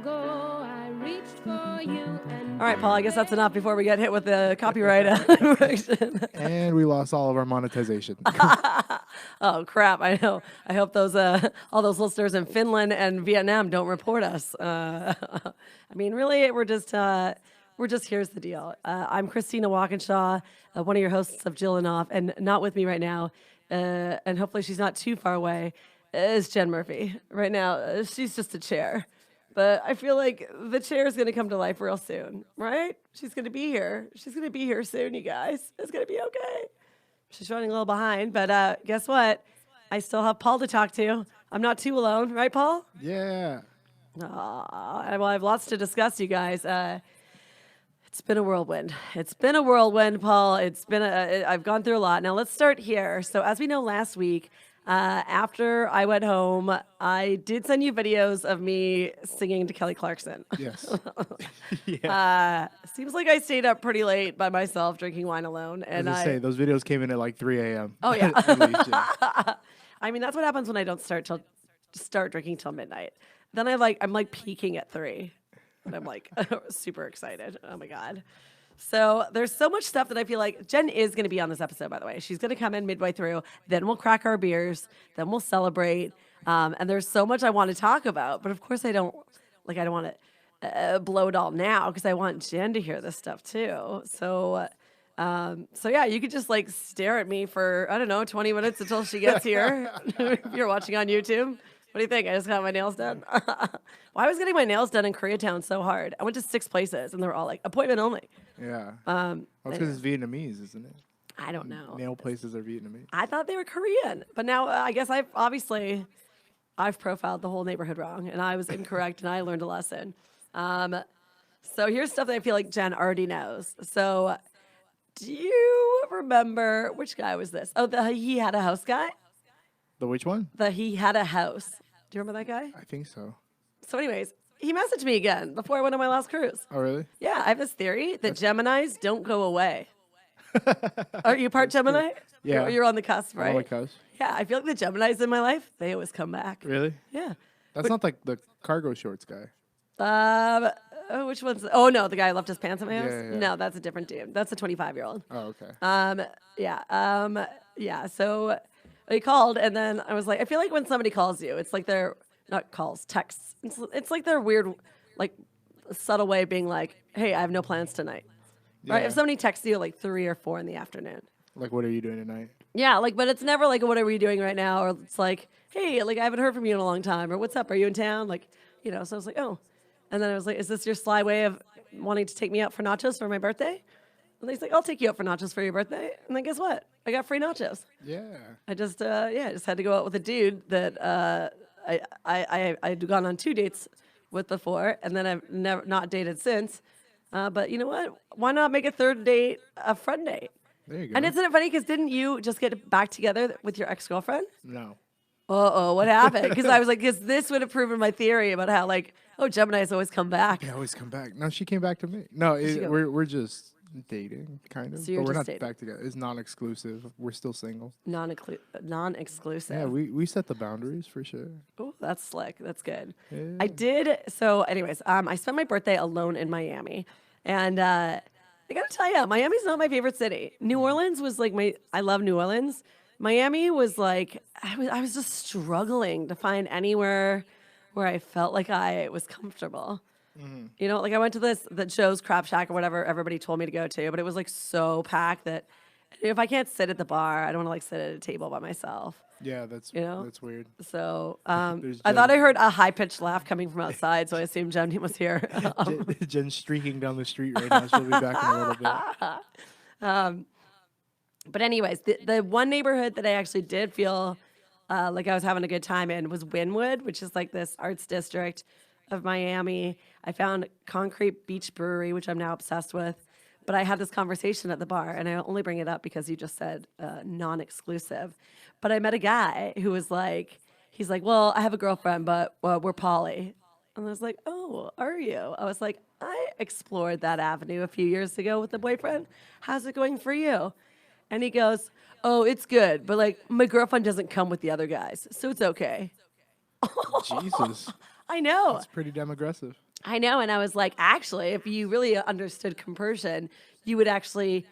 ago, I reached for you and All right, Paul, I guess that's enough before we get hit with the copyright infraction. And we lost all of our monetization. Oh, crap. I know. I hope those all those listeners in Finland and Vietnam don't report us. I mean, really, we're just here's the deal. I'm Christina Walkinshaw, one of your hosts of Jillin, and not with me right now, and hopefully she's not too far away, is Jen Murphy. Right now, she's just a chair. But I feel like the chair is going to come to life real soon, right? She's going to be here. She's going to be here soon, you guys. It's going to be okay. She's running a little behind, but guess what? I still have Paul to talk to. I'm not too alone, right, Paul? Yeah. Well, I have lots to discuss, you guys. It's been a whirlwind. It's been a whirlwind, Paul. I've gone through a lot. Now let's start here. So as we know, last week, after I went home, I did send you videos of me singing to Kelly Clarkson. Yes. Seems like I stayed up pretty late by myself drinking wine alone. And say those videos came in at like 3 a.m. Oh yeah. At least, yeah. I mean, that's what happens when I don't start drinking till midnight. Then I'm like peaking at 3, and I'm like super excited. Oh my god. So there's so much stuff that I feel like Jen is going to be on this episode, by the way. She's going to come in midway through. Then we'll crack our beers. Then we'll celebrate. And there's so much I want to talk about. But of course I don't want to blow it all now because I want Jen to hear this stuff too. So yeah, you could just like stare at me for, I don't know, 20 minutes until she gets here. If you're watching on YouTube. What do you think? I just got my nails done. Why was getting my nails done in Koreatown so hard? I went to 6 places, and they were all like, appointment only. Yeah. Well, it's because it's Vietnamese, isn't it? I don't know. Nail places are Vietnamese. I thought they were Korean. But now I guess I've profiled the whole neighborhood wrong, and I was incorrect, and I learned a lesson. So here's stuff that I feel like Jen already knows. So do you remember, which guy was this? Oh, the He Had a House guy? The which one? The He Had a House. Do you remember that guy? I think so. So anyways, he messaged me again before I went on my last cruise. Oh, really? Yeah, I have this theory that Geminis don't go away. Are you part Gemini? Yeah. You're on the cusp, right? On the cusp. Yeah, I feel like the Geminis in my life, they always come back. Really? Yeah. That's not like the cargo shorts guy. Which one's? Oh, no, the guy who left his pants at my house? Yeah. No, that's a different dude. That's a 25-year-old. Oh, okay. Yeah, so he called, and then I was like, I feel like when somebody calls you, it's like they're, not calls, texts. It's like their weird, like, subtle way of being like, hey, I have no plans tonight. Right? Yeah. If somebody texts you like 3 or 4 in the afternoon. Like, what are you doing tonight? Yeah, like, but it's never like, what are we doing right now? Or it's like, hey, like, I haven't heard from you in a long time. Or what's up? Are you in town? Like, you know, so I was like, oh. And then I was like, is this your sly way of wanting to take me out for nachos for my birthday? And he's like, I'll take you out for nachos for your birthday. And then guess what? I got free nachos. Yeah. I just had to go out with a dude that I'd gone on 2 dates with before, and then I've not dated since. But you know what? Why not make a 3rd date a friend date? There you go. And isn't it funny? Because didn't you just get back together with your ex-girlfriend? No. What happened? Because I was like, because this would have proven my theory about how, like, Geminis always come back. They always come back. No, she came back to me. No, we're just dating, kind of. So you're but we're just not dating. back together. It's non-exclusive. We're still single. Non-exclusive. Yeah, we set the boundaries for sure. Oh, that's slick. That's good. Yeah. I did. So anyways, I spent my birthday alone in Miami. And I got to tell you, Miami's not my favorite city. New Orleans was like I love New Orleans. Miami was like, I was just struggling to find anywhere where I felt like I was comfortable. Mm-hmm. You know, like I went to the Joe's Crab Shack or whatever everybody told me to go to, but it was like so packed that if I can't sit at the bar, I don't want to like sit at a table by myself. Yeah, that's weird. So I thought I heard a high-pitched laugh coming from outside, so I assumed Jen was here. Jen's streaking down the street right now. She'll be back in a little bit. But anyways, the one neighborhood that I actually did feel like I was having a good time in was Wynwood, which is like this arts district of Miami. I found Concrete Beach Brewery, which I'm now obsessed with. But I had this conversation at the bar, and I only bring it up because you just said non-exclusive. But I met a guy who was like, he's like, well, I have a girlfriend, but we're poly. And I was like, oh, are you? I was like, I explored that avenue a few years ago with a boyfriend. How's it going for you? And he goes, oh, it's good. But like, my girlfriend doesn't come with the other guys, so it's okay. Jesus. I know. That's pretty damn aggressive. I know. And I was like, actually, if you really understood compersion, you would actually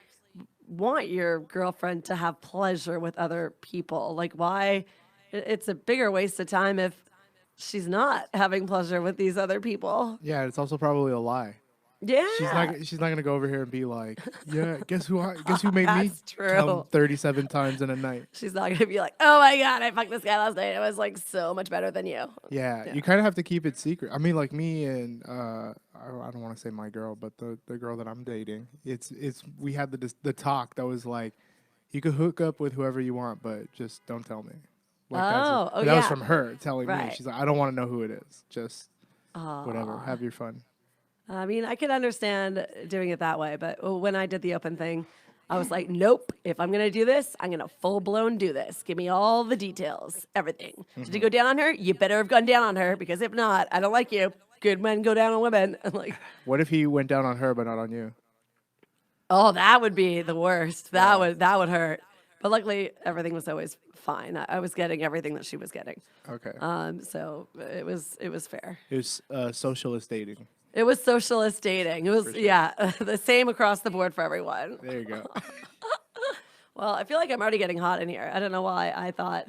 want your girlfriend to have pleasure with other people. Like, why? It's a bigger waste of time if she's not having pleasure with these other people. Yeah, it's also probably a lie. Yeah. She's not gonna go over here and be like, yeah, guess who made me That's true. come 37 times in a night. She's not gonna be like, oh my god, I fucked this guy last night. It was like so much better than you. Yeah, you kind of have to keep it secret. I mean, like me and I don't want to say my girl, but the girl that I'm dating, it's we had the talk that was like, you could hook up with whoever you want, but just don't tell me. Like that was from her telling me. Right. She's like, I don't want to know who it is. Just whatever, have your fun. I mean, I could understand doing it that way, but when I did the open thing, I was like, nope, if I'm going to do this, I'm going to full-blown do this. Give me all the details, everything. Did you go down on her? You better have gone down on her, because if not, I don't like you. Good men go down on women. I'm like, what if he went down on her but not on you? oh, that would be the worst. That would hurt. But luckily, everything was always fine. I was getting everything that she was getting. Okay. So it was fair. It was socialist dating. It was socialist dating. It was, sure. the same across the board for everyone. There you go. Well, I feel like I'm already getting hot in here. I don't know why I thought,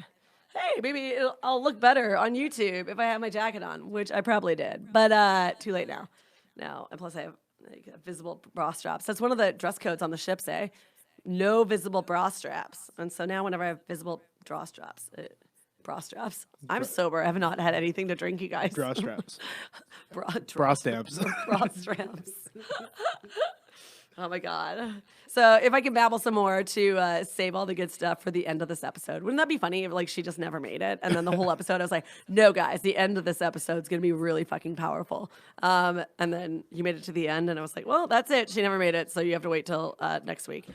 hey, maybe I'll look better on YouTube if I have my jacket on, which I probably did. But too late now. No, and plus I have visible bra straps. That's one of the dress codes on the ship, say. No visible bra straps. And so now whenever I have visible bra straps, I'm sober. I have not had anything to drink, you guys. Bra straps. Bra stamps. Bra straps. Oh my God. So if I can babble some more to save all the good stuff for the end of this episode, wouldn't that be funny if like she just never made it? And then the whole episode, I was like, no, guys, the end of this episode is going to be really fucking powerful. And then you made it to the end, and I was like, well, that's it. She never made it, so you have to wait till next week,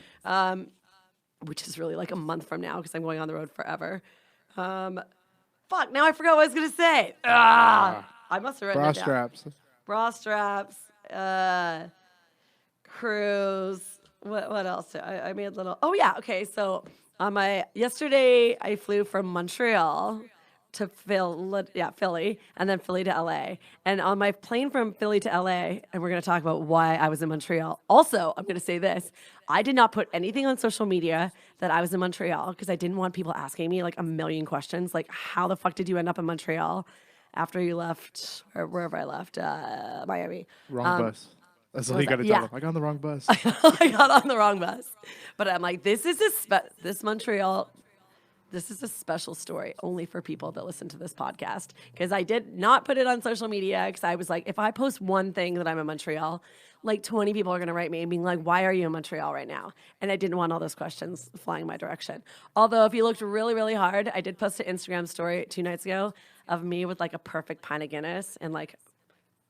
which is really like a month from now because I'm going on the road forever. Fuck, now I forgot what I was going to say. I must have written Bra it down. straps. Bra straps. Cruise. What else? I made a little. Oh yeah. Okay. So on yesterday, I flew from Montreal to Philly, and then Philly to LA. And on my plane from Philly to LA, and we're going to talk about why I was in Montreal. Also, I'm going to say this: I did not put anything on social media that I was in Montreal because I didn't want people asking me like a million questions, like how the fuck did you end up in Montreal after you left, or wherever I left, Miami. Wrong bus. That's all you got to tell them. I got on the wrong bus. I got on the wrong bus. But I'm like, this Montreal, this is a special story only for people that listen to this podcast. Because I did not put it on social media because I was like, if I post one thing that I'm in Montreal, like 20 people are going to write me and being like, why are you in Montreal right now? And I didn't want all those questions flying my direction. Although if you looked really, really hard, I did post an Instagram story 2 nights ago of me with like a perfect pint of Guinness and like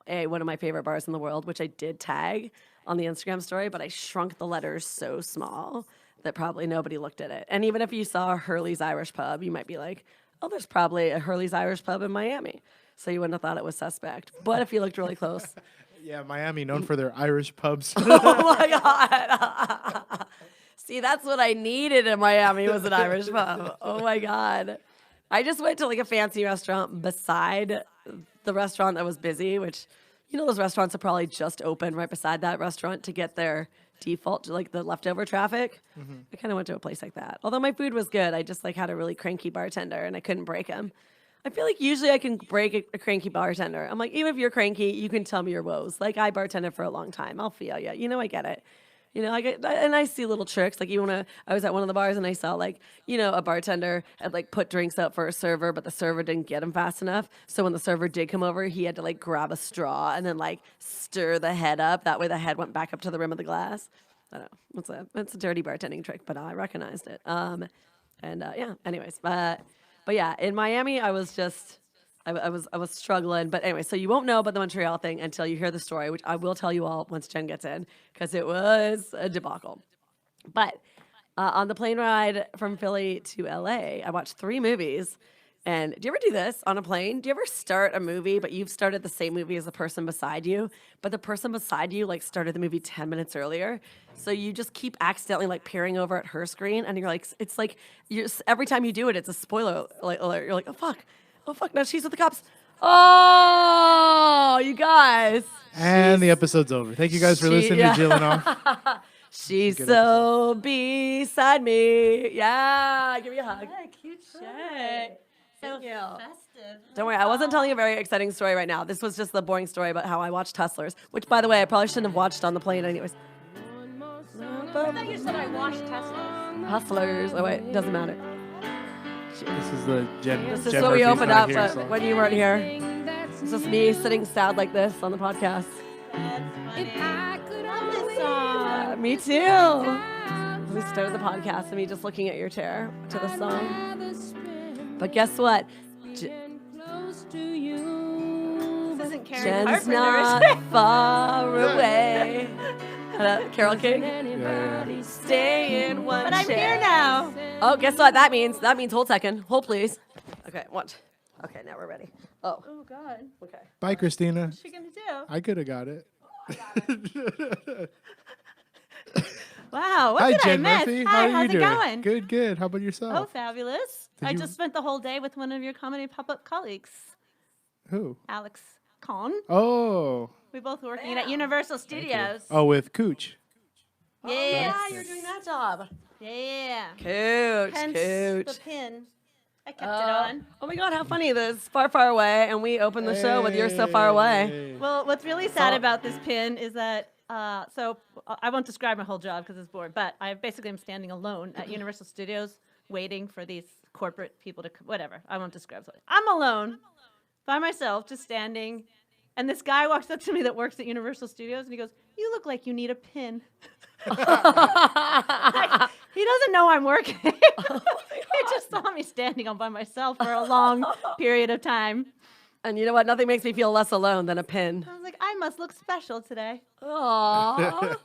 one of my favorite bars in the world, which I did tag on the Instagram story, but I shrunk the letters so small that probably nobody looked at it. And even if you saw Hurley's Irish Pub, you might be like, oh, there's probably a Hurley's Irish Pub in Miami. So you wouldn't have thought it was suspect. But if you looked really close. Yeah, Miami, known for their Irish pubs. Oh my God. See, that's what I needed in Miami was an Irish pub. Oh my God. I just went to like a fancy restaurant beside the restaurant that was busy, which, you know, those restaurants are probably just open right beside that restaurant to get their default, like the leftover traffic. Mm-hmm. I kind of went to a place like that. Although my food was good, I just like had a really cranky bartender and I couldn't break him. I feel like usually I can break a cranky bartender. I'm like, even if you're cranky, you can tell me your woes. Like I bartended for a long time. I'll feel you. You know, I get it. You know, I see little tricks. Like even when I was at one of the bars and I saw like, you know, a bartender had like put drinks out for a server, but the server didn't get him fast enough. So when the server did come over, he had to like grab a straw and then like stir the head up. That way the head went back up to the rim of the glass. I don't know. It's a dirty bartending trick, but I recognized it. Yeah. Anyways, but yeah, in Miami, I was just. I was struggling, but anyway, so you won't know about the Montreal thing until you hear the story, which I will tell you all once Jen gets in, because it was a debacle. But on the plane ride from Philly to LA, I watched 3 movies. And do you ever do this on a plane? Do you ever start a movie, but you've started the same movie as the person beside you, but the person beside you like started the movie 10 minutes earlier? So you just keep accidentally like peering over at her screen, and you're like, it's like every time you do it, it's a spoiler alert. You're like, oh fuck. Oh, fuck, no, she's with the cops. Oh, you guys. And the episode's over. Thank you guys for listening to Jillin off. She's Good so beside me. Yeah, give me a hug. Yeah, cute shirt. So Thank you. festive. Don't worry, I wasn't telling a very exciting story right now. This was just the boring story about how I watched Hustlers, which, by the way, I probably shouldn't have watched on the plane anyways. I thought you said I washed Teslas. Hustlers. Oh, wait, doesn't matter. This is the Jen. This is Jen what we Murphy's opened Not up Here but song. when you weren't here. It's just me sitting sad like this on the podcast. That's funny. I could Love this only song. Me too. We started the podcast and me just looking at your chair to the song. But guess what? close to you. This isn't Karen Jen's Carpenter, not is it? far away. Carol King. Yeah. Stay in one But I'm chair. here now. Oh, guess what that means? That means hold second. Hold please. Okay, what? Okay, now we're ready. Oh, Oh God, okay. Bye, Christina. what's she gonna do? I could have got it. Wow, what Hi, did Jen I miss? Murphy. Hi, How are how's you it doing? going? Good, good. How about Oh, yourself? fabulous. Did I you- just spent the whole day with one of your comedy pop-up colleagues, Who? Alex Kahn. Oh. We both were working at Universal Studios. Oh, with Cooch. Yes. Yeah, you're doing that job. Yeah. Cooch, Hence cooch. the pin. I kept it on. Oh my God, how funny this! Far, far away, and we opened the show with "You're So Far Away." Hey. Well, what's really sad about this pin is that, so I won't describe my whole job because it's bored, but I basically am standing alone at Universal Studios waiting for these corporate people to, whatever. I won't describe. I'm alone by myself, just standing. And this guy walks up to me that works at Universal Studios and he goes, "You look like you need a pin." Like, he doesn't know I'm working. He just saw me standing all by myself for a long period of time. And you know what? Nothing makes me feel less alone than a pin. I was like, I must look special today. Aww.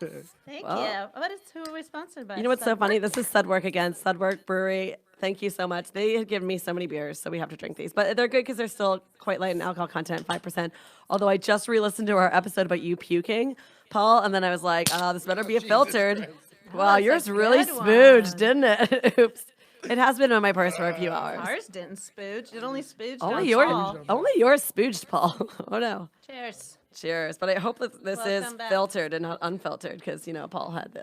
Thank Well. you. What is who are we sponsored by? You know what's so Sunwork? funny? This is Sudwork again. Sudwork Brewery. Thank you so much. They have given me so many beers, so we have to drink these. But they're good because they're still quite light in alcohol content, 5%. Although I just re-listened to our episode about you puking, Paul, and then I was like, oh, this better be filtered. Wow, that's a yours really good spooged, one. didn't it? Oops. It has been in my purse for a few hours. Ours didn't spooge. It only spooged on Only yours, Paul. only yours spooged, Paul. Oh no. Cheers. Cheers. But I hope that this is Welcome back. filtered and not unfiltered because, you know, Paul had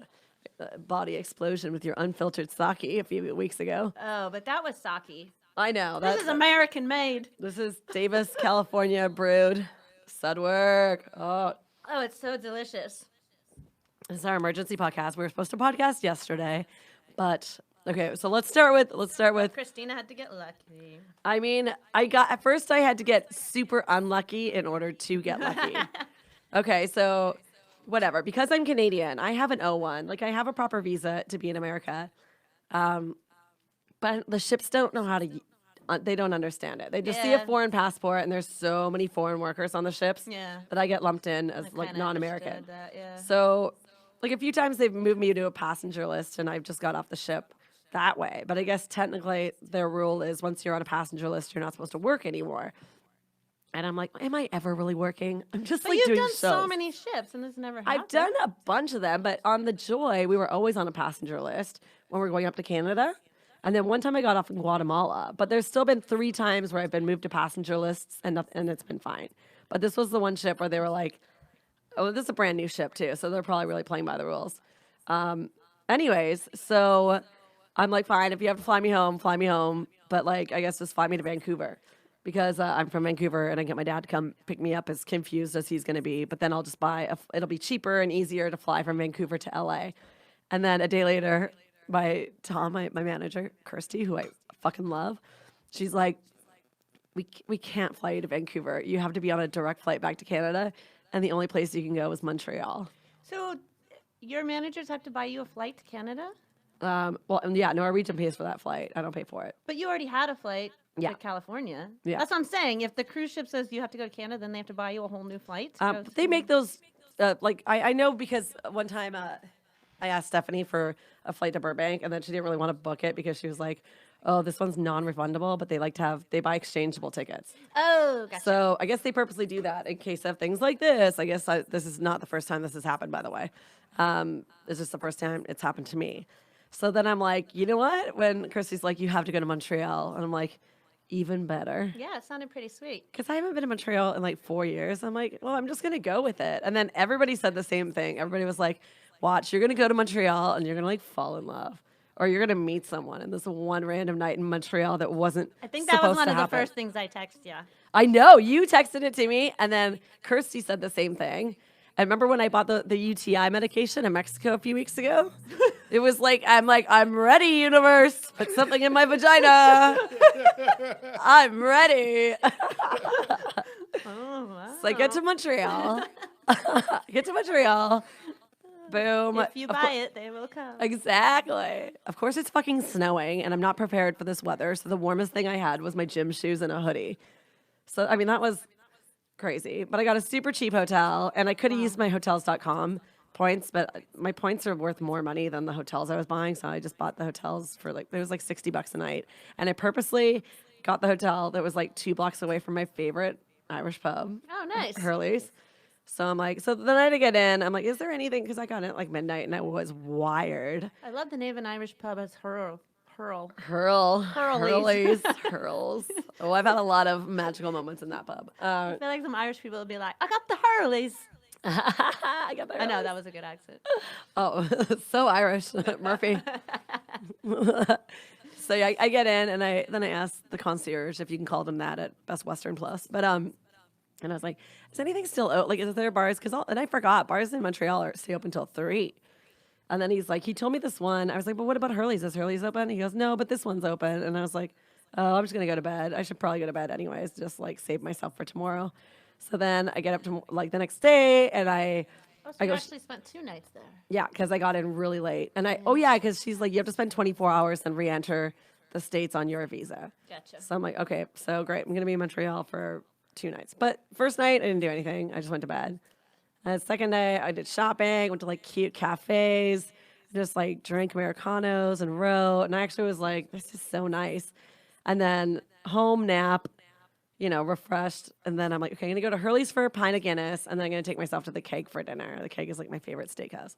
the body explosion with your unfiltered sake a few weeks ago. Oh, but that was sake. I know. This is American made. This is Davis, California brewed Sudwork. Oh, Oh, it's so delicious. this is our emergency podcast. We were supposed to podcast yesterday, but okay. So let's start with. Christina had to get lucky. I mean, at first I had to get super unlucky in order to get lucky. Okay, so whatever. Because I'm Canadian, I have an O1. Like I have a proper visa to be in America, but the ships don't know how to. They don't understand it. They just see a Yeah. foreign passport, and there's so many foreign workers on the ships Yeah. that I get lumped in as I like kinda non-American. understood that, yeah. So, like a few times they've moved me to a passenger list, and I've just got off the ship that way. But I guess technically their rule is once you're on a passenger list, you're not supposed to work anymore. And I'm like, am I ever really working? I'm just But like you've doing done so shows. many ships, and this never happened. I've done a bunch of them, but on the Joy, we were always on a passenger list when we were going up to Canada. And then one time I got off in Guatemala, but there's still been 3 times where I've been moved to passenger lists and it's been fine. But this was the one ship where they were like, oh, this is a brand new ship too, so they're probably really playing by the rules. Anyways, so I'm like, fine, if you have to fly me home. But like, I guess just fly me to Vancouver because I'm from Vancouver and I get my dad to come pick me up as confused as he's going to be. But then I'll just it'll be cheaper and easier to fly from Vancouver to LA. And then a day later, my manager, Kirsty, who I fucking love, she's like, we can't fly you to Vancouver. You have to be on a direct flight back to Canada. And the only place you can go is Montreal. So, your managers have to buy you a flight to Canada? Well, and yeah, Norwegian pays for that flight. I don't pay for it. But you already had a flight Yeah. to California. Yeah. That's what I'm saying. If the cruise ship says you have to go to Canada, then they have to buy you a whole new flight. to go They to- make those, I know because one time I asked Stephanie for a flight to Burbank, and then she didn't really want to book it because she was like, oh, this one's non-refundable, but they buy exchangeable tickets. Oh, gotcha. So I guess they purposely do that in case of things like this. I guess this is not the first time this has happened, by the way. It's just the first time it's happened to me. So then I'm like, you know what? When Christy's like, you have to go to Montreal, and I'm like, even better. Yeah, it sounded pretty sweet. Because I haven't been to Montreal in like 4 years. I'm like, well, I'm just going to go with it. And then everybody said the same thing. Everybody was like, watch, you're going to go to Montreal and you're going to like fall in love. Or you're going to meet someone in this one random night in Montreal that wasn't I think that was supposed one to of the happen. first things I texted you. I know. You texted it to me. And then Kirsty said the same thing. And remember when I bought the UTI medication in Mexico a few weeks ago? It was like, I'm ready, universe. Put something in my vagina. I'm ready. Oh, wow. So I get to Montreal. Boom. If you buy it, they will come. Exactly. Of course, it's fucking snowing, and I'm not prepared for this weather. So the warmest thing I had was my gym shoes and a hoodie. So, I mean, that was crazy. But I got a super cheap hotel, and I could have used my hotels.com points, but my points are worth more money than the hotels I was buying. So I just bought the hotels for like, it was like $60 a night. And I purposely got the hotel that was like 2 blocks away from my favorite Irish pub. Oh, nice. Hurley's. So I'm like, so the night I get in, I'm like, is there anything? Because I got in at like midnight and I was wired. I love the name of an Irish pub as Hurl. Hurley's. Hurls. Oh, I've had a lot of magical moments in that pub. I feel like some Irish people would be like, I got the Hurleys. I got the I know, Hurleys. that was a good accent. Oh, so Irish, Murphy. So yeah, I get in and then I ask the concierge if you can call them that at Best Western Plus. But and I was like, is anything still out? Like, is there bars? And I forgot bars in Montreal stay open till 3. And then he's like, he told me this one. I was like, but what about Hurley's? Is Hurley's open? He goes, no, but this one's open. And I was like, oh, I'm just gonna go to bed. I should probably go to bed anyways, just like save myself for tomorrow. So then I get up to like the next day and I Oh, so I you go, actually spent 2 nights there. yeah, because I got in really late. And because she's like, you have to spend 24 hours and re-enter the States on your visa. Gotcha. So I'm like, okay, so great. I'm going to be in Montreal for 2 nights. But first night, I didn't do anything. I just went to bed. And second day, I did shopping, went to like cute cafes, just like drank Americanos and wrote. And I actually was like, this is so nice. And then home nap, refreshed. And then I'm like, okay, I'm going to go to Hurley's for a pint of Guinness. And then I'm going to take myself to the Keg for dinner. The Keg is like my favorite steakhouse.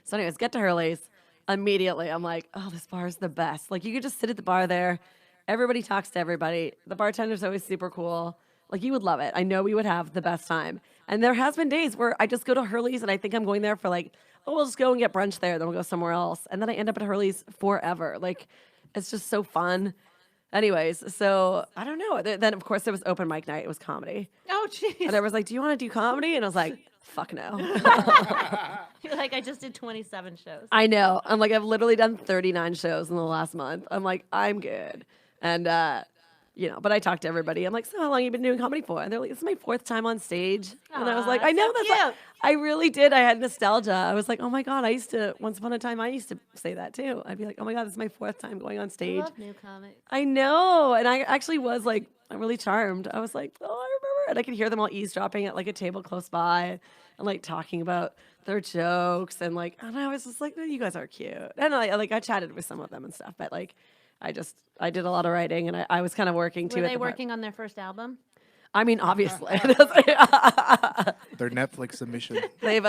So anyways, get to Hurley's. Immediately, I'm like, oh, this bar is the best. Like, you could just sit at the bar there. Everybody talks to everybody. The bartender's always super cool. Like, you would love it. I know we would have the best time. And there has been days where I just go to Hurley's and I think I'm going there for like, oh, we'll just go and get brunch there. Then we'll go somewhere else. And then I end up at Hurley's forever. Like, it's just so fun. Anyways, so I don't know. Then, of course, there was open mic night. It was comedy. Oh, jeez. And I was like, do you want to do comedy? And I was like, fuck no. You're like, I just did 27 shows. I know. I'm like, I've literally done 39 shows in the last month. I'm like, I'm good. And, but I talked to everybody. I'm like, so how long have you been doing comedy for? And they're like, this is my 4th time on stage. And I was like, Aw, I know so that's cute. like, I really did. I had nostalgia. I was like, oh my God, once upon a time, I used to say that too. I'd be like, oh my God, this is my 4th time going on I stage. love new comics. I know. And I actually was like, I'm really charmed. I was like, oh, I remember. And I could hear them all eavesdropping at like a table close by and like talking about their jokes. And like, I don't know, I was just like, oh, you guys are cute. And I chatted with some of them and stuff. But like, I did a lot of writing and I was kind of working too. Were at they the bar. working on their first album? I mean, obviously. Their Netflix submission. They've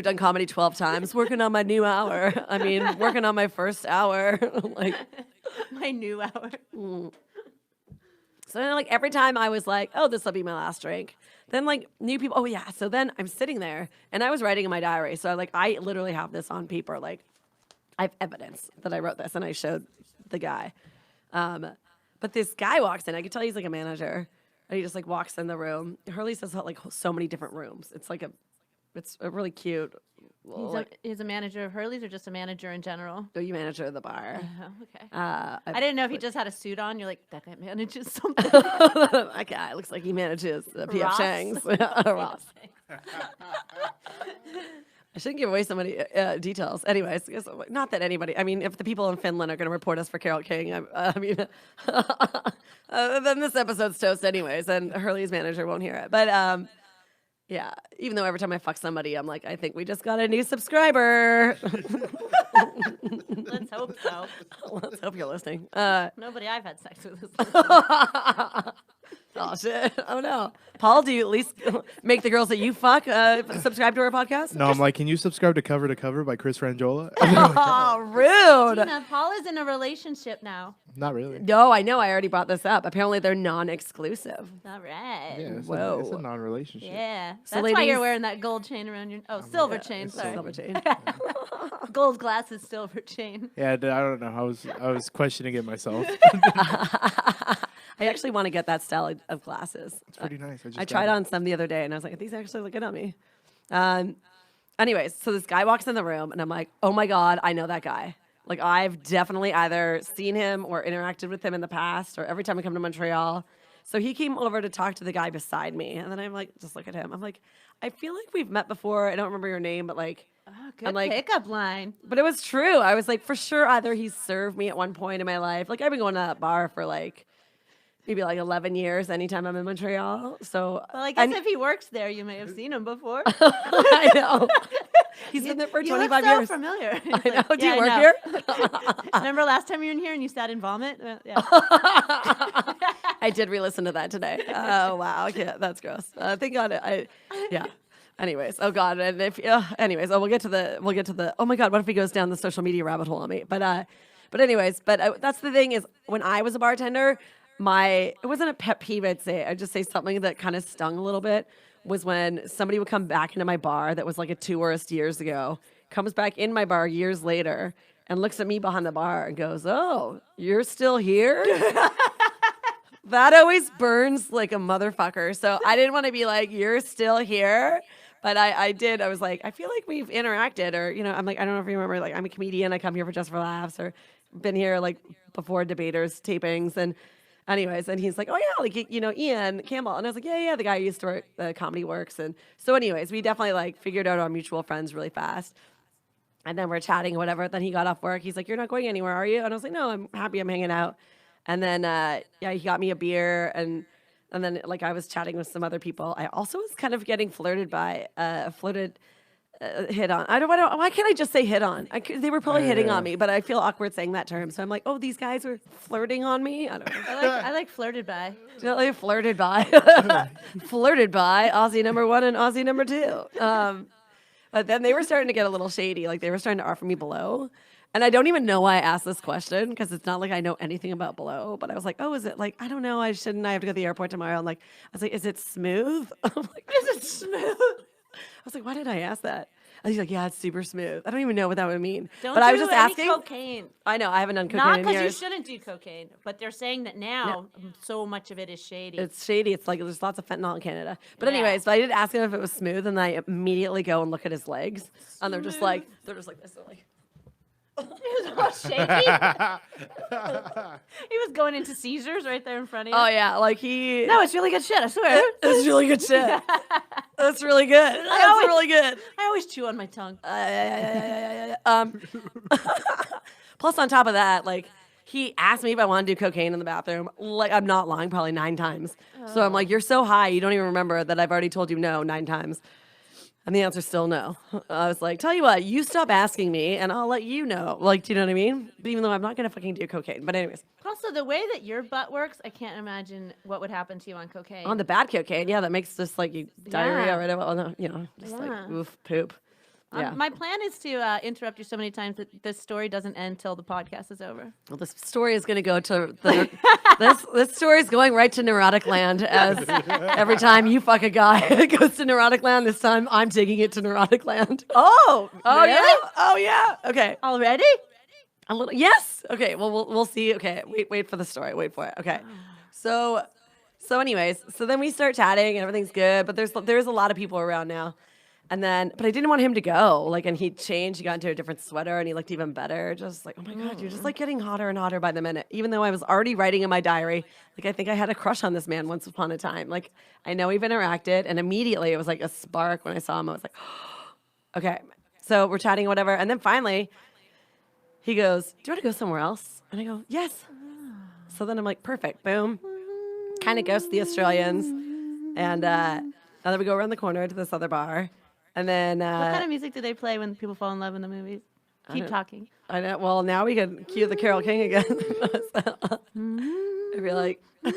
done comedy 12 times, working on my new hour. I mean, working on my first hour. Like, My new hour. so then, like, every time I was like, oh, this will be my last drink. Then, like, new people, oh, yeah. So then I'm sitting there, and I was writing in my diary. So, like, I literally have this on paper. Like, I have evidence that I wrote this, and I showed the guy. But this guy walks in. I could tell he's, like, a manager. And he just, like, walks in the room. Hurley's has, like, so many different rooms. It's a really cute. He's a manager of Hurley's or just a manager in general? You manager of the bar. Oh, okay. I didn't know if he just had a suit on. You're like, that guy manages something. That guy looks like he manages P.F. Ross? Chang's. Ross. I shouldn't give away so many details. Anyways, not that anybody. I mean, if the people in Finland are going to report us for Carole King, then this episode's toast, anyways, and Hurley's manager won't hear it. But yeah, even though every time I fuck somebody, I'm like, I think we just got a new subscriber. Let's hope so. Let's hope you're listening. Nobody I've had sex with is Oh, Oh shit! Oh no, Paul, do you at least make the girls that you fuck subscribe to our podcast? No, I'm like, can you subscribe to Cover by Chris Frangiola? Oh, rude. Tina, Paul is in a relationship now. Not really. No, I know. I already brought this up. Apparently, they're non-exclusive. All right. Yeah, it's Whoa. a non-relationship. Yeah. So That's why ladies- you're wearing that gold chain around your silver chain, it's sorry. Silver chain. Gold glasses, silver chain. Yeah, I don't know. I was questioning it myself. I actually want to get that style of glasses. It's pretty nice. I tried on some the other day, and I was like, these actually look good on me. Anyways, so this guy walks in the room, and I'm like, oh my God, I know that guy. Like, I've definitely either seen him or interacted with him in the past, or every time I come to Montreal. So he came over to talk to the guy beside me, and then I'm like, just look at him. I'm like, I feel like we've met before. I don't remember your name, but like, Oh, good I'm like- pickup line. but it was true. I was like, for sure, either he served me at one point in my life. Like, I've been going to that bar for like, maybe like 11 years anytime I'm in Montreal. So Well, I guess and- if he works there, you may have seen him before. I know. He's been there for You 25 look so years. familiar. He's I know. like, Do you "Yeah, work know." here? Remember last time you were in here and you sat in vomit? Yeah. I did re-listen to that today. Oh wow, yeah, that's gross. Thank God, yeah. Anyways, oh God, and anyways, we'll get to the. Oh my God, what if he goes down the social media rabbit hole on me? But anyways, that's the thing is when I was a bartender, it wasn't a pet peeve. I'd just say something that kind of stung a little bit was when somebody would come back into my bar that was like a tourist years ago, comes back in my bar years later and looks at me behind the bar and goes, "Oh, you're still here." That always burns like a motherfucker. So I didn't want to be like, you're still here. But I did. I was like, I feel like we've interacted or, I'm like, I don't know if you remember, like, I'm a comedian. I come here for Just for Laughs or been here like before Debaters tapings. And anyways, and he's like, oh yeah, like, Ian Campbell. And I was like, yeah, the guy who used to work the Comedy Works. And so anyways, we definitely like figured out our mutual friends really fast. And then we're chatting or whatever. Then he got off work. He's like, you're not going anywhere, are you? And I was like, no, I'm happy I'm hanging out. And then, he got me a beer, and then, like, I was chatting with some other people. I also was kind of getting flirted by, hit on. Why can't I just say hit on? They were probably hitting on me, but I feel awkward saying that term. So I'm like, oh, these guys were flirting on me? I don't know. I like flirted by. Really flirted by. Flirted by Aussie number 1 and Aussie number 2. But then they were starting to get a little shady. Like, they were starting to offer me below. And I don't even know why I asked this question because it's not like I know anything about below. But I was like, oh, is it like, I don't know. I have to go to the airport tomorrow. I was like, is it smooth? I'm like, is it smooth? I was like, why did I ask that? And he's like, yeah, it's super smooth. I don't even know what that would mean. Don't I was do just any asking. cocaine. I know. I haven't done cocaine Not in because you years. shouldn't do cocaine, but they're saying that now so much of it is shady. It's shady. It's like there's lots of fentanyl in Canada. But Yeah. anyways, but I did ask him if it was smooth, and I immediately go and look at his legs, and they're just like this. They're like, He was all shaky. He was going into seizures right there in front of you. oh yeah, like he. No, it's really good shit, I swear. It's really good shit. That's really good. That's always- really good. I always chew on my tongue. Plus, on top of that, like he asked me if I want to do cocaine in the bathroom. Like I'm not lying, probably 9 times. So I'm like, you're so high, you don't even remember that I've already told you no 9 times. And the answer's still no. I was like, tell you what, you stop asking me, and I'll let you know. Like, do you know what I mean? Even though I'm not gonna fucking do cocaine. But anyways, Also, the way that your butt works, I can't imagine what would happen to you on cocaine. on the bad cocaine, yeah, that makes just like you diarrhea Yeah. or whatever. Well, no, just like Yeah. oof, poop. Yeah. My plan is to interrupt you so many times that this story doesn't end till the podcast is over. Well, this story is going to go to this story is going right to neurotic land. As every time you fuck a guy, it goes to neurotic land. This time, I'm taking it to neurotic land. Oh, yeah, really? oh yeah. Okay, Already? a little. Yes. Okay. Well, we'll see. Okay. Wait for the story. Wait for it. Okay. So anyways, so then we start chatting and everything's good, but there's a lot of people around now. And then, but I didn't want him to go. Like, and he changed. He got into a different sweater, and he looked even better. Just like, oh my God, you're just like getting hotter and hotter by the minute. Even though I was already writing in my diary, like I think I had a crush on this man once upon a time. Like, I know we've interacted, and immediately it was like a spark when I saw him. I was like, okay. So we're chatting, or whatever, and then finally, he goes, "Do you want to go somewhere else?" And I go, "Yes." So then I'm like, perfect, boom. Kind of ghost the Australians, and then we go around the corner to this other bar. And then What kind of music do they play when people fall in love in the movies? Keep don't- talking. I know. Well, now we can cue the Carole King again. I'd be like, I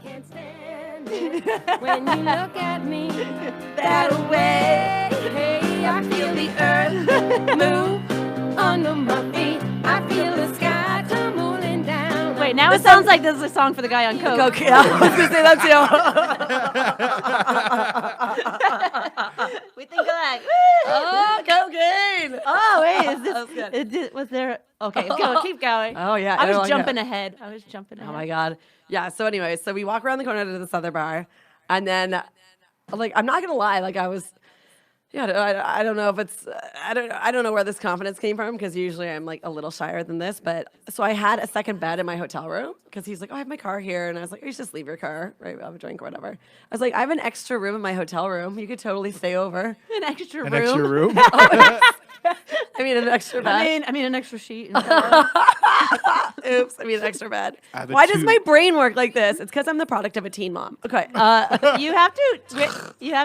can't stand it when you look at me that way. Hey, I feel the earth move under my feet. I feel the sky tumbling down. Wait, now it sounds like this is a song for the guy on coke. okay, I was gonna say that too. We think alike. Oh, cocaine. Oh wait, is That was good. was there? Okay, go, keep going. Oh yeah, I was like jumping it. ahead. I was jumping ahead. Oh my god. Yeah. So anyway, so we walk around the corner to this other bar, and then, like, I'm not gonna lie, like I was. Yeah, I don't know if it's I don't know where this confidence came from because usually I'm like a little shyer than this, but so I had a second bed in my hotel room because he's like, oh, I have my car here, and I was like, you should just leave your car, right? We'll have a drink or whatever. I was like, I have an extra room in my hotel room. You could totally stay over. An extra An room. extra room. I mean, an extra bed. I mean, an extra sheet. Oops, I mean, an extra bed. I have a Why does two- my brain work like this? It's because I'm the product of a teen mom. Okay. you have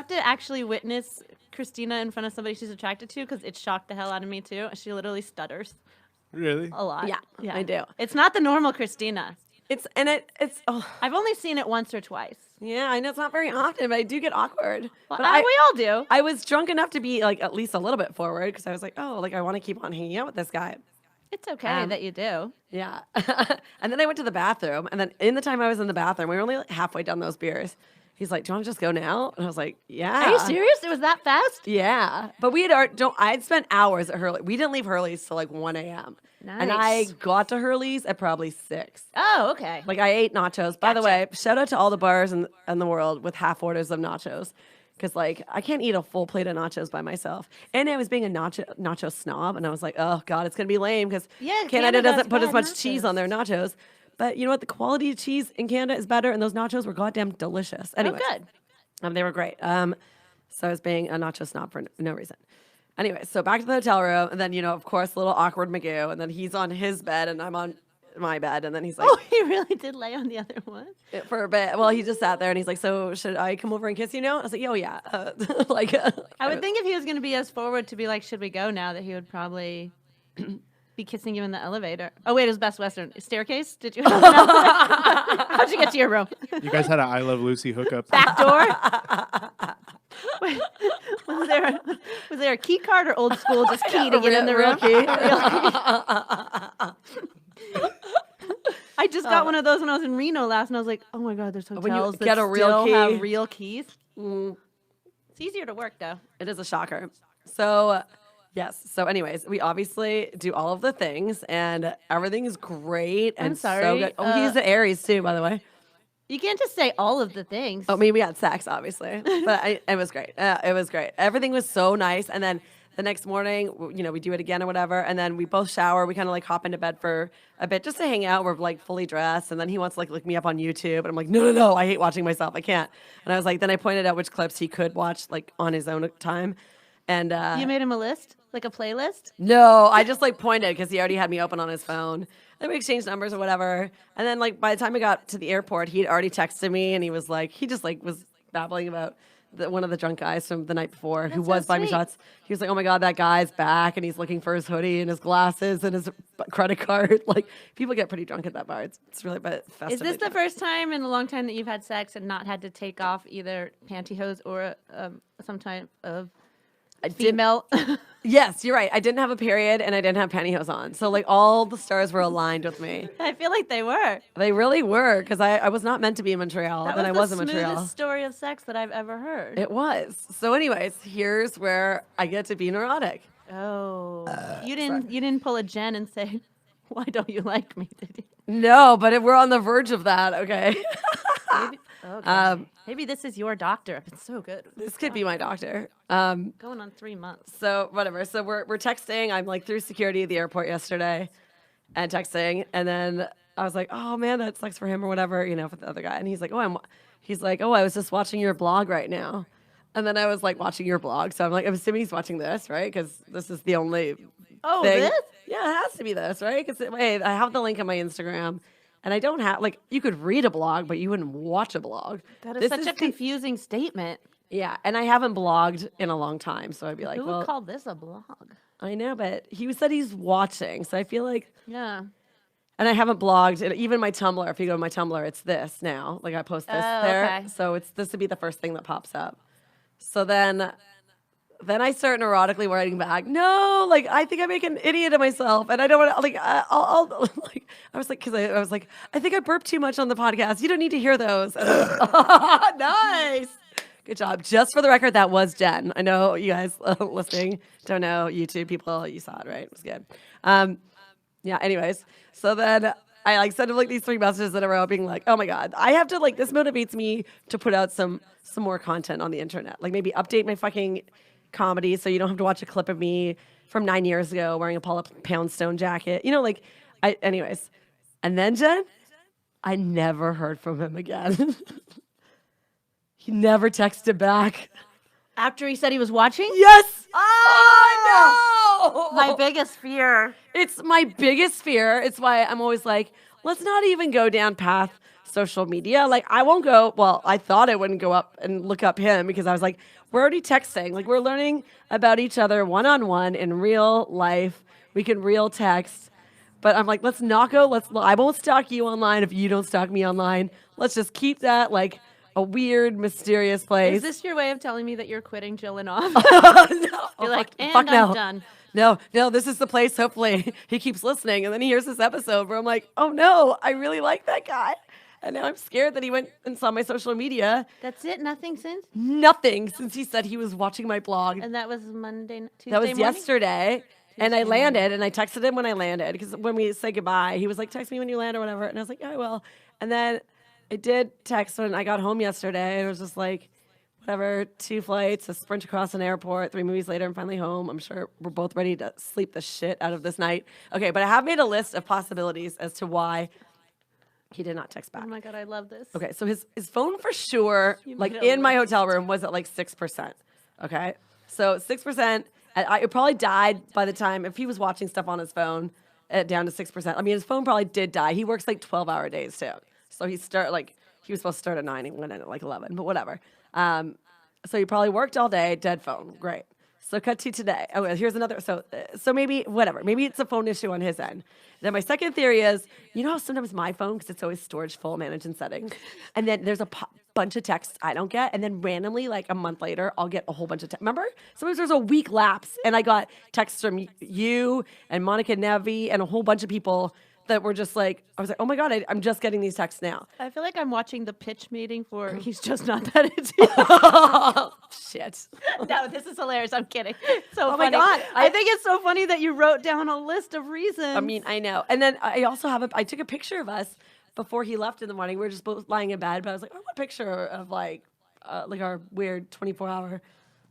to actually witness Christina in front of somebody she's attracted to because it shocked the hell out of me too. She literally stutters Really? a lot. Yeah, I do. It's not the normal Christina. It's oh I've only seen it once or twice. yeah, I know it's not very often, but I do get awkward. Well, But we all do. I was drunk enough to be like at least a little bit forward because I was like, oh, like I want to keep on hanging out with this guy. It's okay that you do. Yeah. And then I went to the bathroom, and then in the time I was in the bathroom, we were only like halfway down those beers. He's like, do you want to just go now? And I was like, yeah. Are you serious? It was that fast? Yeah. But we had I'd spent hours at Hurley. We didn't leave Hurley's till like 1 a.m. And I Nice. got to Hurley's at probably 6. Oh, okay. Like I ate nachos. By the way, shout out to all the bars in the world with half orders of nachos. Because like I can't eat a full plate of nachos by myself. And I was being a nacho snob, and I was like, oh God, it's gonna be lame because Yeah, Canada Canada's doesn't put as bad much cheese nachos. on their nachos. But you know what? The quality of cheese in Canada is better, and those nachos were goddamn delicious. Anyway, good. They were great. So I was being a nacho snob for no reason. Anyway, so back to the hotel room, and then of course, little awkward Magoo, and then he's on his bed, and I'm on my bed, and then he's like, Oh, he really did lay on the other one. for a bit. Well, he just sat there, and he's like, so should I come over and kiss you now? I was like, oh yeah. I would think if he was going to be as forward to be like, should we go now, that he would probably be kissing you in the elevator. Oh, wait, it was Best Western. Staircase? Did you have an elevator? How'd you get to your room? You guys had an I Love Lucy hookup. Back door? Wait, was there a key card or old school just key to get in the room? I just got one of those when I was in Reno last, and I was like, oh my God, there's When you hotels that get a real still key. have real keys. It's easier to work, though. It is a shocker. So, yes. So, anyways, we obviously do all of the things, and everything is great and so sorry, good. Oh, he's an Aries too, by the way. You can't just say all of the things. Oh, I mean, we had sex, obviously, but it was great. It was great. Everything was so nice, and then the next morning, we do it again or whatever, and then we both shower. We kind of like hop into bed for a bit just to hang out. We're like fully dressed, and then he wants to like look me up on YouTube, and I'm like, no, I hate watching myself. I can't. And I was like, then I pointed out which clips he could watch like on his own time, and You made him a list? Like a playlist? no, I just like pointed because he already had me open on his phone. Then we exchanged numbers or whatever, and then like by the time I got to the airport, he'd already texted me, and he was just was babbling about one of the drunk guys from the night before who That's was so buying me sweet. shots. He was like, oh my God, that guy's back, and he's looking for his hoodie and his glasses and his credit card. Like, people get pretty drunk at that bar. It's really festive. Is this the first time in a long time that you've had sex and not had to take off either pantyhose or some type of female? Yes, you're right. I didn't have a period, and I didn't have pantyhose on. So, like, all the stars were aligned with me. I feel like they were. They really were, because I was not meant to be in Montreal. That Then I was in the Montreal. smoothest story of sex that I've ever heard. It was. So, anyways, here's where I get to be neurotic. Oh, you didn't pull a Jen and say, "Why don't you like me?" Did you? No, but we're on the verge of that. Okay, Maybe, okay. Maybe this is your doctor. It's so good. this could be my doctor. Going on 3 months. So whatever. So we're texting. I'm like through security at the airport yesterday, and texting, and then I was like, oh man, that sucks for him or whatever, for the other guy. And he's like, I was just watching your blog right now. And then I was like watching your blog. So I'm like, I'm assuming he's watching this, right? Because this is the only Oh, thing. this? Yeah, it has to be this, right? Because wait, I have the link on my Instagram, and I don't have you could read a blog, but you wouldn't watch a blog. That is This such a confusing statement. Yeah, and I haven't blogged in a long time, so I'd be like, Who well, would call this a blog? I know, but he said he's watching, so I feel like Yeah. And I haven't blogged. And even my Tumblr, if you go to my Tumblr, it's this now. Like I post this there. okay. So this would be the first thing that pops up. So then I start neurotically writing back. No, like I think I make an idiot of myself, and I don't want to. Like I'll like I was like because I was like I think I burped too much on the podcast. You don't need to hear those. And I was, nice, good job. Just for the record, that was Jen. I know you guys listening don't know YouTube people. You saw it, right? It was good. Yeah. Anyways, so then I like sent him like these 3 messages in a row, being like, "Oh my god, I have to like this motivates me to put out some more content on the internet. Like maybe update my fucking." Comedy, so you don't have to watch a clip of me from 9 years ago wearing a Paula Poundstone jacket. You know, like, anyways. And then, Jen, I never heard from him again. He never texted back. After he said he was watching? Yes! Oh, no! My biggest fear. It's my biggest fear. It's why I'm always like, let's not even go down path social media. Like, I won't go, well, I thought I wouldn't go up and look up him because I was like, we're already texting. Like, we're learning about each other one-on-one in real life. We can real text. But I'm like, let's not go. I won't stalk you online if you don't stalk me online. Let's just keep that, like, a weird, mysterious place. Is this your way of telling me that you're quitting Jillin off? No. You're like, and fuck I'm no. done. No, this is the place, hopefully, he keeps listening. And then he hears this episode where I'm like, oh, no, I really like that guy. And now I'm scared that he went and saw my social media. That's it? Nothing since? Nothing since he said he was watching my blog. And that was Tuesday That was morning? yesterday. And I landed, and I texted him when I landed. Because when we say goodbye, he was like, text me when you land or whatever. And I was like, yeah, I will. And then I did text when I got home yesterday. And it was just like, whatever, 2 flights, a sprint across an airport, 3 movies later, I'm finally home. I'm sure we're both ready to sleep the shit out of this night. Okay, but I have made a list of possibilities as to why he did not text back. Oh my God, I love this. Okay, so his phone for sure, like made a in my hotel room, was at like 6%. Okay, so 6%. It probably died by the time, if he was watching stuff on his phone, down to 6%. I mean, his phone probably did die. He works like 12-hour days too. So he was supposed to start at 9 and went in at like 11, but whatever. So he probably worked all day, dead phone. Great. So cut to today. Oh, here's another. So maybe whatever. Maybe it's a phone issue on his end. Then my second theory is, you know how sometimes my phone, because it's always storage full, managed in settings, and then there's a bunch of texts I don't get, and then randomly, like a month later, I'll get a whole bunch of texts. Remember? Sometimes there's a week lapse, and I got texts from you and Monica Nevi and a whole bunch of people that were just like, I was like, oh my God, I'm just getting these texts now. I feel like I'm watching the pitch meeting for He's Just Not That Into You. Shit. No, this is hilarious. I'm kidding. So Oh my funny. God. I think it's so funny that you wrote down a list of reasons. I mean, I know. And then I also I took a picture of us before he left in the morning. We were just both lying in bed, but I was like, I want a picture of like our weird 24-hour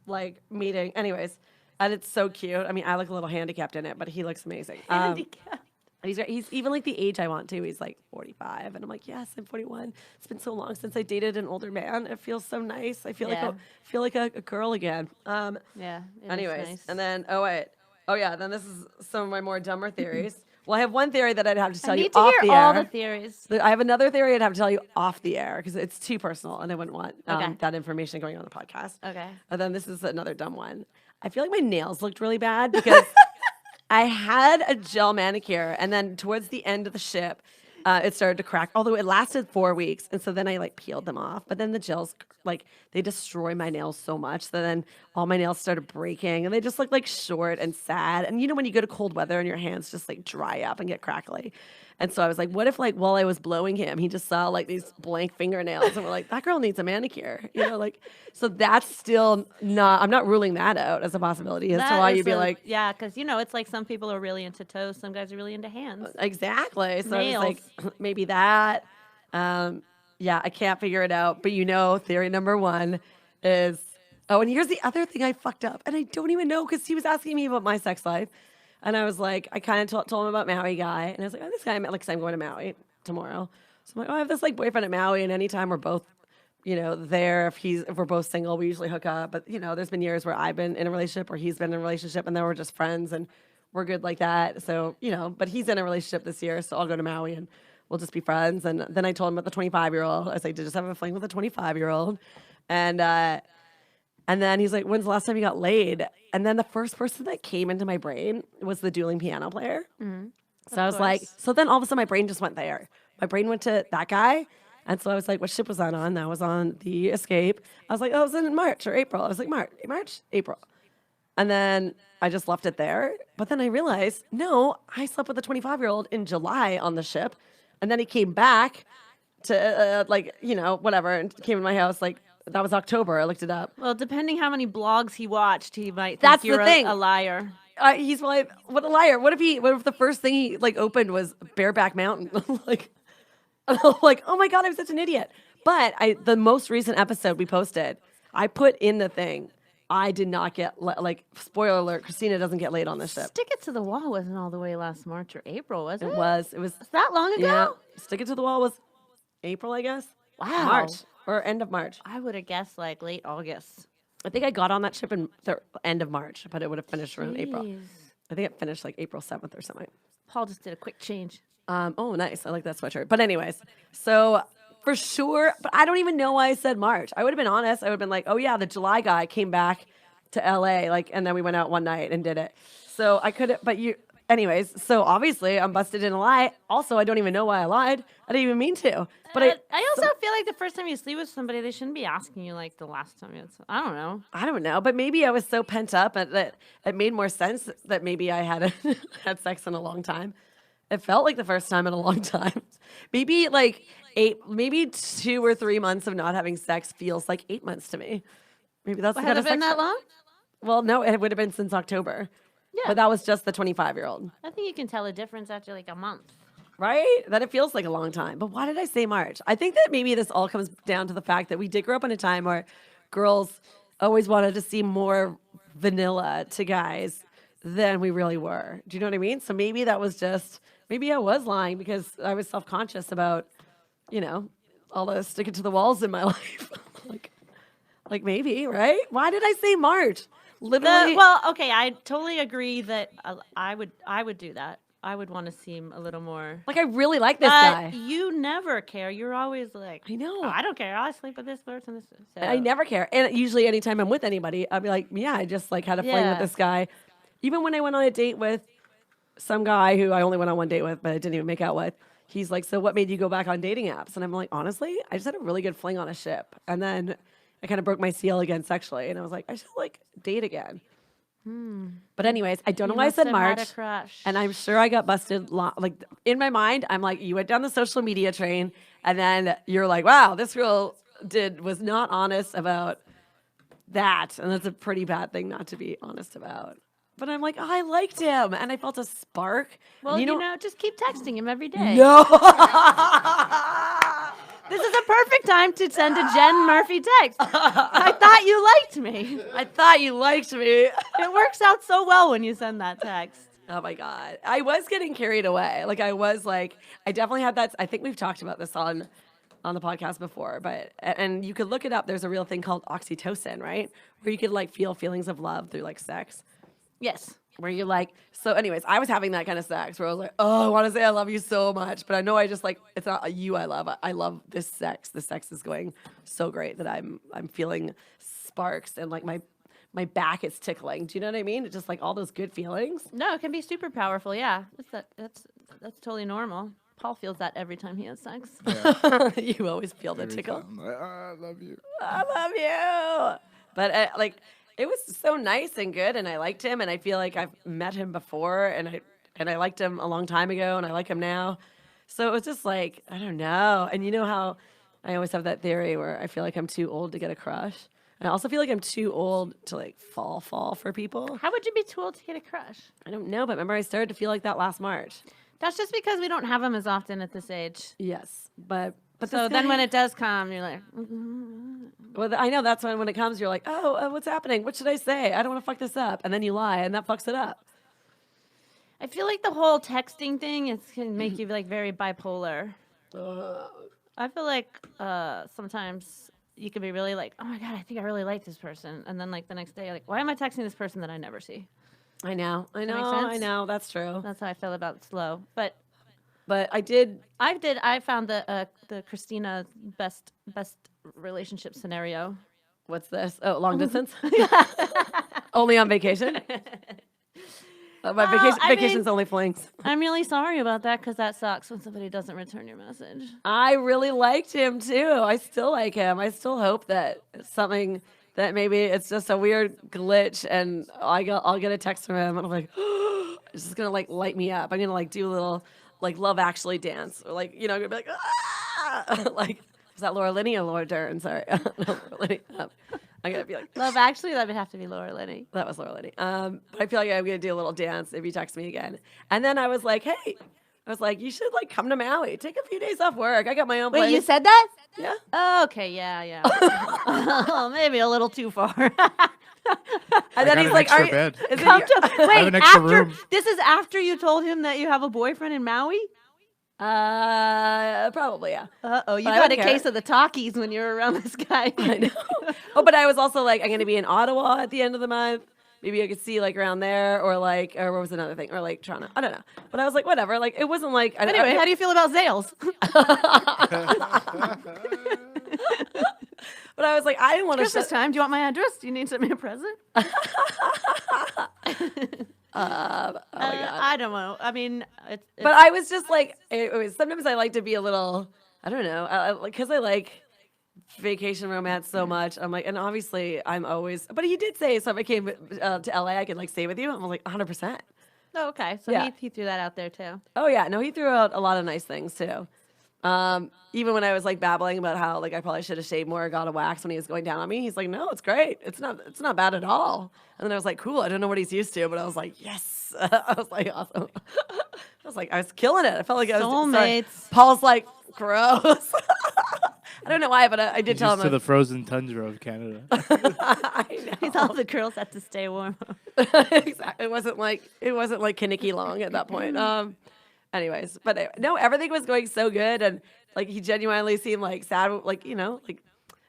like meeting. Anyways, and it's so cute. I mean, I look a little handicapped in it, but he looks amazing. Handicap. He's even like the age I want to. He's like 45, and I'm like, yes, I'm 41. It's been so long since I dated an older man. It feels so nice. I feel like a girl again. Yeah. it is Anyways, nice. and then then this is some of my more dumber theories. Well, I have one theory that I'd have to tell I you need to off hear the all air. the theories. I have another theory I'd have to tell you off the air because it's too personal, and I wouldn't want Okay. that information going on the podcast. Okay. And then this is another dumb one. I feel like my nails looked really bad because I had a gel manicure, and then towards the end of the ship, it started to crack. Although it lasted 4 weeks, and so then I like peeled them off. But then the gels, like, they destroy my nails so much that then all my nails started breaking, and they just look like short and sad. And you know when you go to cold weather and your hands just like dry up and get crackly. And so I was like, what if like while I was blowing him, he just saw like these blank fingernails, and we're like, that girl needs a manicure, you know, like. So that's still not. I'm not ruling that out as a possibility as to why you'd be like, yeah, because you know it's like some people are really into toes, some guys are really into hands. exactly. So Nails. I was like, maybe that. Yeah, I can't figure it out. But you know, theory number one is, oh, and here's the other thing I fucked up, and I don't even know because he was asking me about my sex life. And I was like, I kind of told him about Maui guy. And I was like, oh, this guy, like, 'cause I'm going to Maui tomorrow. So I'm like, oh, I have this like boyfriend at Maui. And anytime we're both, you know, there, if we're both single, we usually hook up. But, you know, there's been years where I've been in a relationship or he's been in a relationship and then we're just friends and we're good like that. So, you know, but he's in a relationship this year. So I'll go to Maui and we'll just be friends. And then I told him about the 25-year-old. I was like, just have a fling with a 25-year-old. And then he's like, when's the last time you got laid? And then the first person that came into my brain was the dueling piano player. Mm-hmm. So I was like, course. so then all of a sudden my brain just went there. My brain went to that guy. And so I was like, what ship was that on? That was on the Escape. I was like, oh, it was in March or April. I was like, March, April. And then I just left it there. But then I realized, no, I slept with a 25-year-old in July on the ship. And then he came back to, whatever, and came in my house. Like, that was October. I looked it up. Well, depending how many blogs he watched, he might think That's the you're thing. a liar. He's like, what a liar. What if the first thing he, opened was Bareback Mountain? I'm like, oh my God, I'm such an idiot. But the most recent episode we posted, I put in the thing, I did not get, spoiler alert, Christina doesn't get laid on this ship. Stick It to the Wall wasn't all the way last March or April, was it? It was. that long ago? Yeah. Stick It to the Wall was April, I guess. Wow. March or end of March. I would have guessed late August. I think I got on that ship in the end of March, but it would have finished around April. Jeez. I think it finished April 7th or something. Paul just did a quick change. Oh, nice. I like that sweatshirt. But anyways, so for sure, but I don't even know why I said March. I would have been honest. I would have been like, oh yeah, the July guy came back to LA, and then we went out one night and did it. So I could have, anyways, so obviously I'm busted in a lie. Also, I don't even know why I lied. I didn't even mean to. But I also feel like the first time you sleep with somebody, they shouldn't be asking you the last time I don't know. I don't know, but maybe I was so pent up that it made more sense that maybe I had had sex in a long time. It felt like the first time in a long time. Maybe maybe 2 or 3 months of not having sex feels like 8 months to me. Maybe that's the Has kind it of been sex that long? Well, no, it would have been since October. Yeah. But that was just the 25-year-old, I think you can tell a difference after a month. right? That it feels like a long time. But why did I say March? I think that maybe this all comes down to the fact that we did grow up in a time where girls always wanted to seem more vanilla to guys than we really were. Do you know what I mean? So maybe that was just, maybe I was lying because I was self-conscious about, all the stick it to the walls in my life. Maybe, right? Why did I say March? Literally. Okay, I totally agree that I would do that. I would want to seem a little more. I really like this guy. You never care. You're always like, I know. I don't care. I sleep with this person. So. I never care. And usually anytime I'm with anybody, I'll be like, yeah, I just had a fling with Yeah. this guy. Even when I went on a date with some guy who I only went on one date with, but I didn't even make out with, he's like, so what made you go back on dating apps? And I'm like, honestly, I just had a really good fling on a ship. And then I kind of broke my seal again sexually. And I was like, I should date again. But anyways, I don't know You why I must said have had March. a crush. And I'm sure I got busted. In my mind, I'm like, you went down the social media train. And then you're like, wow, this girl was not honest about that. And that's a pretty bad thing not to be honest about. But I'm like, oh, I liked him. And I felt a spark. Well, And just keep texting him every day. No. This is a perfect time to send a Jen Murphy text. I thought you liked me. I thought you liked me. It works out so well when you send that text. Oh my God. I was getting carried away. I definitely had that. I think we've talked about this on the podcast before, and you could look it up. There's a real thing called oxytocin, right? Where you could feel feelings of love through sex. Yes. Where you're so anyways, I was having that kind of sex where I was like, oh, I want to say I love you so much. But I know I just it's not you I love. I love this sex. The sex is going so great that I'm feeling sparks and my back is tickling. Do you know what I mean? It's just all those good feelings. No, it can be super powerful. Yeah. That's totally normal. Paul feels that every time he has sex. You always feel the tickle. I'm like, I love you. I love you. But it was so nice and good, and I liked him, and I feel like I've met him before, and I liked him a long time ago, and I like him now. So it was just I don't know. And you know how I always have that theory where I feel like I'm too old to get a crush. And I also feel like I'm too old to fall for people. How would you be too old to get a crush? I don't know, but remember I started to feel like that last March. That's just because we don't have them as often at this age. Yes, but So then when it does come, you're like, well, I know that's when it comes, you're like, oh, what's happening? What should I say? I don't want to fuck this up. And then you lie, and that fucks it up. I feel like the whole texting thing can make you very bipolar. I feel like sometimes you can be really oh my God, I think I really like this person. And then the next day, you're like, why am I texting this person that I never see? I know. make I sense? know. That's true. That's how I feel about slow. But I I found the Christina best relationship scenario. What's this? Oh, long distance? Only on vacation? My vacation's only flings. I'm really sorry about that because that sucks when somebody doesn't return your message. I really liked him too. I still like him. I still hope that it's something that maybe it's just a weird glitch and I'll get a text from him and I'm like, it's just gonna like light me up. I'm gonna like do a little like Love Actually dance or like, I'm gonna be like, like, is that Laura Linney or Laura Dern? Sorry. Laura Linney. I'm gonna be like, Love Actually, that would have to be Laura Linney. that was Laura Linney. But I feel like I'm gonna do a little dance if you text me again. And then I was like, hey, you should like come to Maui. Take a few days off work. I got my own place. Wait, you said that? Yeah. Oh, okay, yeah. Oh, maybe a little too far. And I then got he's an like, extra are you, bed. is it Come your- to, wait, an extra after room. this is after you told him that you have a boyfriend in Maui? Probably, yeah. Uh-oh, you But I got a wouldn't care. case of the talkies when you were around this guy. I know. Oh, but I was also like, I'm gonna be in Ottawa at the end of the month. Maybe I could see like around there, or like, or what was another thing, or like Toronto. I don't know. But I was like, whatever. Like, it wasn't like. Anyway, how do you feel about Zales? But I was like, I didn't want to. Christmas time. Do you want my address? Do you need something a present? Oh my god. I don't know. I mean, it's But I was just like, it was, sometimes I like to be a little, I don't know, because I like vacation romance so much. I'm like, and obviously I'm always, but he did say, so if I came to LA, I could like stay with you. I'm like, 100%. oh, okay. So Yeah. he threw that out there too. Oh yeah, no, he threw out a lot of nice things too. Even when I was like babbling about how like I probably should have shaved more or got a wax when he was going down on me, he's like, no, it's great. It's not bad at all. And then I was like, cool. I don't know what he's used to, but I was like, yes. I was like, awesome. I was killing it. I felt like I was sorry. Soulmates. Paul's like, gross. I don't know why, but I did tell Used him. to the frozen tundra of Canada. I know. He's all the girls have to stay warm. Exactly. It wasn't like Kaniki long at that point. Anyways, but no, everything was going so good, and like he genuinely seemed like sad, like like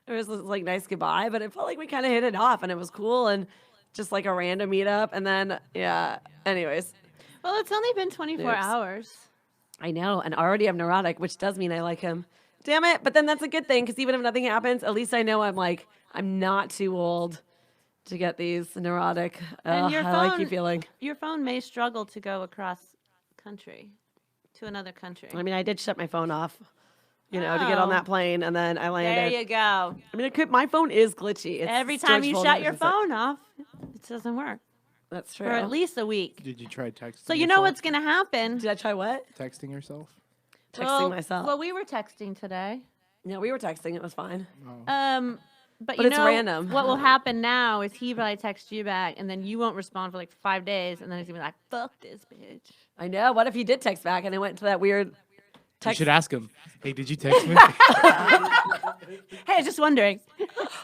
it was like nice goodbye, but it felt like we kind of hit it off, and it was cool, and just like a random meetup, and then yeah. Anyways, Well, it's only been 24 Oops. hours. I know, and already I'm neurotic, which does mean I like him. Damn it! But then that's a good thing because even if nothing happens, at least I know I'm not too old to get these neurotic. And your I like you phone- feeling. Your phone may struggle to go across country to another country. I mean, I did shut my phone off, to get on Oh. that plane, and then I landed. There you go. I mean, my phone is glitchy. It's Every time George you Fuller shut your just like- phone off, it doesn't work That's true. for at least a week. Did you try texting? So you know yourself? what's going to happen? Did I try what? Texting yourself? Texting myself. Well, we were texting today. Yeah, we were texting. It was fine. But But you it's know, random. what will happen now is he probably text you back, and then you won't respond for like 5 days, and then he's gonna be like, "Fuck this bitch." I know. What if he did text back and it went to that weird You text? should ask him. Hey, did you text me? Hey, I was just wondering.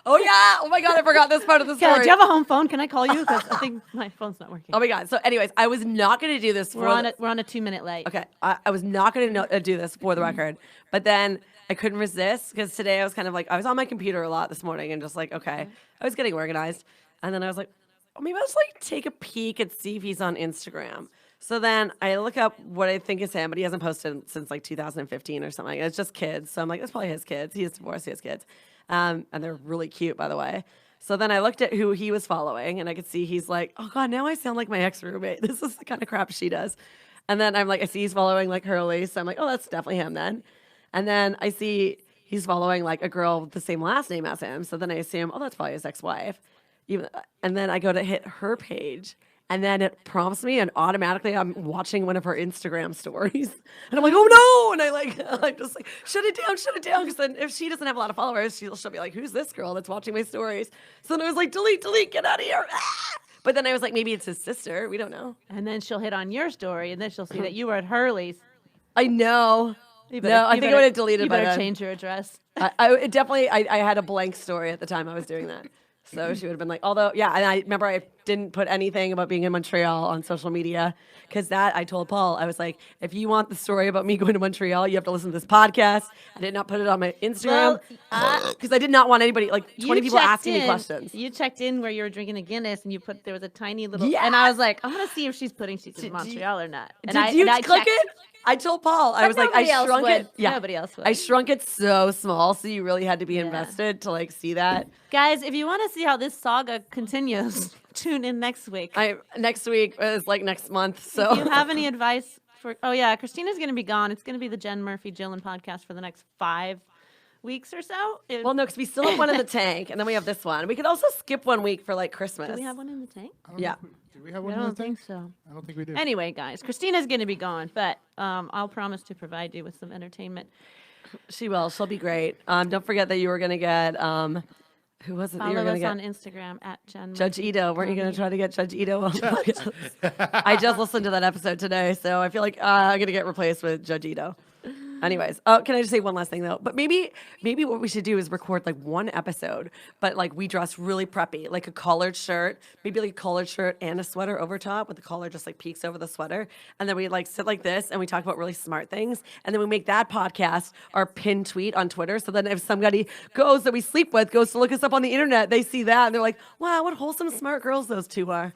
Oh yeah. Oh my god, I forgot this part of the Yeah, story. do you have a home phone? Can I call you? Because I think my phone's not working. Oh my god. So, anyways, I was not gonna do this. We're on a 2-minute late. Okay, I was not going to do this for the record, but then I couldn't resist because today I was kind of like, I was on my computer a lot this morning and just like, okay, I was getting organized. And then I was like, oh, maybe I'll just like take a peek and see if he's on Instagram. So then I look up what I think is him, but he hasn't posted since like 2015 or something. It's just kids. So I'm like, that's probably his kids. He's divorced, he has kids. And they're really cute, by the way. So then I looked at who he was following, and I could see he's like, oh God, now I sound like my ex-roommate. This is the kind of crap she does. And then I'm like, I see he's following like Hurley. So I'm like, oh, that's definitely him then. And then I see he's following like a girl with the same last name as him. So then I assume, oh, that's probably his ex-wife. And then I go to hit her page, and then it prompts me, and automatically I'm watching one of her Instagram stories. And I'm like, oh no! And I'm just like, shut it down. Because then if she doesn't have a lot of followers, she'll be like, who's this girl that's watching my stories? So then I was like, delete, get out of here. Ah! But then I was like, maybe it's his sister. We don't know. And then she'll hit on your story, and then she'll see that you were at Hurley's. I know. No, I think I would have deleted You by better then. change your address. I had a blank story at the time I was doing that. So she would have been like, although, yeah, and I remember I didn't put anything about being in Montreal on social media because I told Paul, I was like, if you want the story about me going to Montreal, you have to listen to this podcast. I did not put it on my Instagram because I did not want anybody, like 20 people asking me questions. You checked in where you were drinking a Guinness, and you put there was a tiny little. Yes! And I was like, I'm gonna see if she's putting she's in Montreal or not. And Did you I click checked. it? I told Paul, I was like, I nobody else shrunk would. it. Yeah. Nobody else would. I shrunk it so small, so you really had to be invested to like see that. Guys, if you want to see how this saga continues, tune in next week. Next week is like next month. So If you have any advice for, oh yeah, Christina's going to be gone. It's going to be the Jen Murphy Jillin podcast for the next 5 weeks or so. well, no, because we still have one in the tank, and then we have this one. We could also skip 1 week for like Christmas. Do we have one in the tank? Yeah. Do we have I one in the don't tank? think so. I don't think we do. Anyway, guys, Christina's going to be gone, but I'll promise to provide you with some entertainment. She will. She'll be great. Don't forget that you were going to get, who was it that you were Follow going us to get? on Instagram at Jen. Judge Murphy Ito. Weren't you going Comedy. to try to get Judge Ito on the podcast? I just listened to that episode today, so I feel like I'm going to get replaced with Judge Ito. Anyways, can I just say one last thing though? But maybe what we should do is record like one episode, but like we dress really preppy, like a collared shirt, maybe like a collared shirt and a sweater over top, but the collar just like peeks over the sweater, and then we like sit like this and we talk about really smart things, and then we make that podcast our pinned tweet on Twitter. So then if somebody that we sleep with goes to look us up on the internet, they see that and they're like, "Wow, what wholesome smart girls those two are."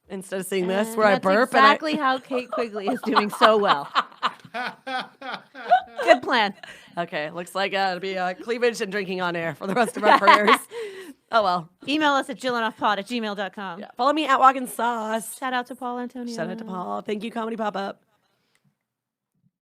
Instead of seeing this where I That's burp exactly how Kate Quigley is doing so well. Good plan. Okay, looks like it'll be cleavage and drinking on air for the rest of our careers. Oh well. Email us at jillinoffpod@gmail.com. Yeah. Follow me at Walkin' Sauce. Shout out to Paul Antonio. Shout out to Paul. Thank you, Comedy Pop Up.